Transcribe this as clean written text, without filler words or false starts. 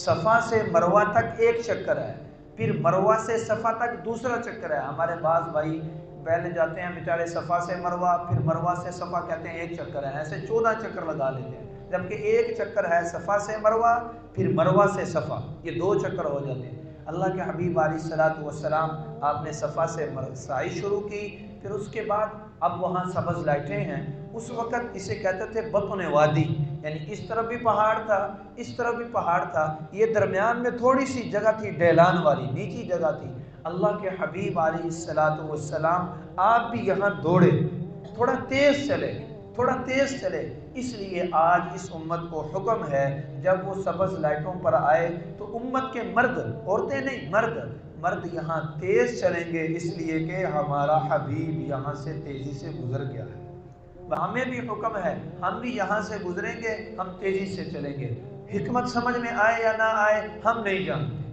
صفا سے مروہ تک ایک چکر ہے، پھر مروہ سے صفا تک دوسرا چکر ہے۔ ہمارے بعض بھائی پہلے جاتے ہیں بیچارے صفا سے مروہ، پھر مروہ سے صفا، کہتے ہیں ایک چکر ہے، ایسے 14 چکر لگا لیتے ہیں، جبکہ ایک چکر ہے صفا سے مروہ پھر مروہ سے صفا، یہ 2 چکر ہو جاتے ہیں۔ اللہ کے حبیب علیہ الصلوۃ والسلام آپ نے صفا سے سعی شروع کی، پھر اس کے بعد اب وہاں سبز لائٹیں ہیں، اس وقت اسے کہتے تھے بطن وادی، یعنی اس طرف بھی پہاڑ تھا اس طرف بھی پہاڑ تھا، یہ درمیان میں تھوڑی سی جگہ تھی ڈھلان والی، نیچی جگہ تھی۔ اللہ کے حبیب علیہ الصلوۃ والسلام آپ بھی یہاں دوڑے، تھوڑا تیز چلے، تھوڑا تیز چلے، اس لیے آج اس امت کو حکم ہے جب وہ سبز لائٹوں پر آئے تو امت کے مرد، عورتیں نہیں، مرد یہاں تیز چلیں گے، اس لیے کہ ہمارا حبیب یہاں سے تیزی سے گزر گیا ہے۔ ہمیں بھی حکم ہے، ہم بھی یہاں سے گزریں گے، ہم تیزی سے چلیں گے۔ حکمت سمجھ میں آئے یا نہ آئے ہم نہیں جانتے،